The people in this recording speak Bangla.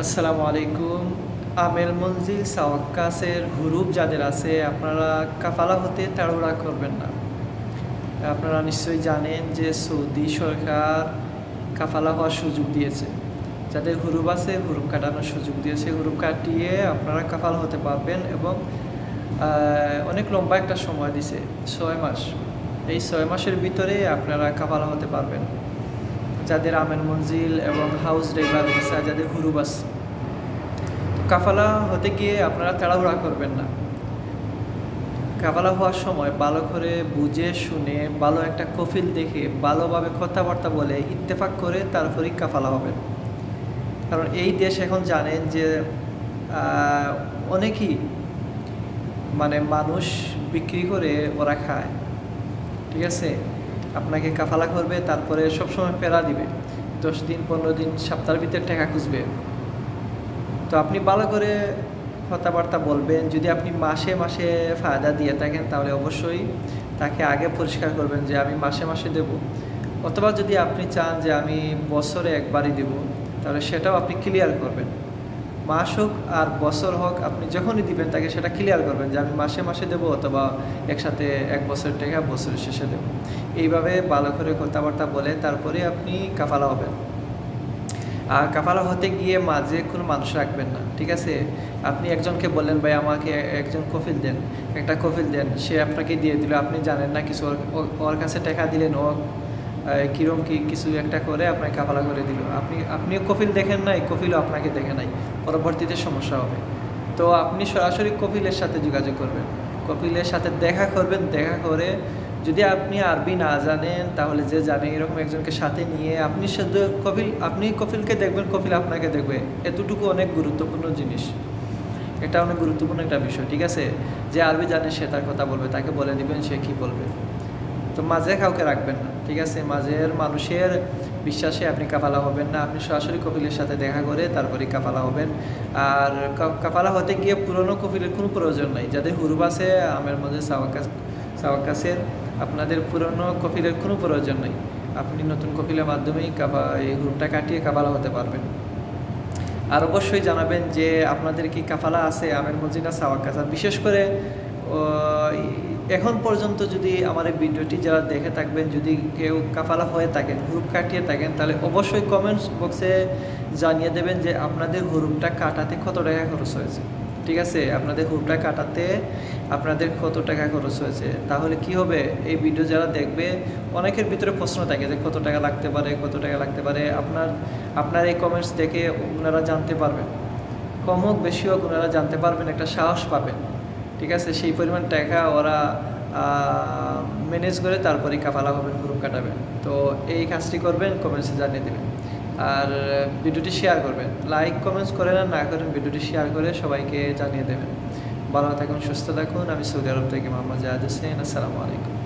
আসসালামু আলাইকুম। আমের মঞ্জিল সাওয়াক্কাসের হুরুপ যাদের আছে আপনারা কাফালা হতে তাড়াহুড়া করবেন না। আপনারা নিশ্চয়ই জানেন যে সৌদি সরকার কাফালা হওয়ার সুযোগ দিয়েছে। যাদের হুরুপ আছে হুরুপ কাটানোর সুযোগ দিয়েছে। হুরুপ কাটিয়ে আপনারা কাফালা হতে পারবেন এবং অনেক লম্বা একটা সময় দিছে, 6 মাস। এই 6 মাসের ভিতরে আপনারা কাফালা হতে পারবেন। যাদের আমের মঞ্জিল এবং হাউস রেগুলার ভিসা, যাদের হুরুপ আছে, কাফালা হতে গিয়ে আপনারা তাড়াহুড়া করবেন না। কাফালা হওয়ার সময় ভালো করে বুঝে শুনে ভালো একটা কফিল দেখে ভালোভাবে কথাবার্তা বলে ইত্তেফাক করে তারপরেই কাফালা হবেন। কারণ এই দেশ এখন জানেন যে অনেকেই মানুষ বিক্রি করে ওরা খায়। ঠিক আছে, আপনাকে কাফালা করবে, তারপরে সবসময় পেরা দিবে, 10 দিন 15 দিন সপ্তাহের ভিতরে টাকা খুঁজবে। তো আপনি ভালো করে কথাবার্তা বলবেন। যদি আপনি মাসে মাসে ফায়দা দিয়ে থাকেন তাহলে অবশ্যই তাকে আগে পরিষ্কার করবেন যে আমি মাসে মাসে দেব, অথবা যদি আপনি চান যে আমি বছরে একবারই দেব তাহলে সেটাও আপনি ক্লিয়ার করবেন। মাস হোক আর বছর হোক, আপনি যখনই দিবেন তাকে সেটা ক্লিয়ার করবেন যে আমি মাসে মাসে দেবো, অথবা একসাথে 1 বছরের টাকা বছরের শেষে দেবো। এইভাবে ভালো করে কথাবার্তা বলে তারপরে আপনি কাফালা হবেন। আর কাফালা হতে গিয়ে মাঝে কোনো মানুষ রাখবেন না। ঠিক আছে, আপনি একজনকে বললেন ভাই আমাকে একজন কফিল দেন, একটা কফিল দেন, সে আপনাকে দিয়ে দিল, আপনি জানেন না কিছু, ওর কাছে টাকা দিলেন, ও কীরকম কিছু একটা করে আপনাকে কাফালা করে দিল, আপনিও কফিল দেখেন নাই, কফিলও আপনাকে দেখে নাই, পরবর্তীতে সমস্যা হবে। তো আপনি সরাসরি কফিলের সাথে যোগাযোগ করবেন, কফিলের সাথে দেখা করবেন। দেখা করে যদি আপনি আরবি না জানেন তাহলে যে জানে এরকম একজনকে সাথে নিয়ে আপনি শুধু আপনি কফিলকে দেখবেন, কফিল আপনাকে দেখবে। এতটুকু অনেক গুরুত্বপূর্ণ জিনিস, এটা অনেক গুরুত্বপূর্ণ একটা বিষয়। ঠিক আছে, যে আরবি জানে সে তার কথা বলবে, তাকে বলে দিবেন সে কি বলবে। তো মাঝে কাউকে রাখবেন না। ঠিক আছে, মাঝের মানুষের বিশ্বাসে আপনি কাফালা হবেন না। আপনি সরাসরি কফিলের সাথে দেখা করে তারপরে কাফালা হবেন। আর কাফালা হতে গিয়ে পুরনো কফিলের কোনো প্রয়োজন নাই। যাদের হুরুপ আছে আমের মধ্যে সাওয়াক্কাসের, আপনাদের পুরনো কফিলের কোনো প্রয়োজন নেই। আপনি নতুন কফিলের মাধ্যমেই এই হুরুপটা কাটিয়ে কাফালা হতে পারবেন। আর অবশ্যই জানাবেন যে আপনাদের কি কাফালা আছে আমের মসজিদ না সাওয়াক্কাস। আর বিশেষ করে এখন পর্যন্ত যদি আমার এই ভিডিওটি যারা দেখে থাকবেন, যদি কেউ কাফালা হয়ে থাকেন, হুরুপ কাটিয়ে থাকেন, তাহলে অবশ্যই কমেন্টস বক্সে জানিয়ে দেবেন যে আপনাদের হুরুপটা কাটাতে কত টাকা খরচ হয়েছে। ঠিক আছে, আপনাদের হুরুপটা কাটাতে আপনাদের কত টাকা খরচ হয়েছে। তাহলে কি হবে, এই ভিডিও যারা দেখবে অনেকের ভিতরে প্রশ্ন থাকে যে কত টাকা লাগতে পারে, কত টাকা লাগতে পারে। আপনার এই কমেন্টস দেখে ওনারা জানতে পারবেন, কম হোক বেশি হোক ওনারা জানতে পারবেন, একটা সাহস পাবেন। ঠিক আছে, সেই পরিমাণ টাকা ওরা ম্যানেজ করে তারপরে কাফালা হবেন, হুরুপ কাটাবেন। তো এই কাজটি করবেন, কমেন্টসে জানিয়ে দেবেন। আর ভিডিওটি শেয়ার করবেন, লাইক কমেন্টস করেন আর না করেন, ভিডিওটি শেয়ার করে সবাইকে জানিয়ে দেবেন। ভালো থাকুন, সুস্থ থাকুন। আমি সৌদি আরব থেকে মোহাম্মদ জাহাদ হোসেন। আসসালামু আলাইকুম।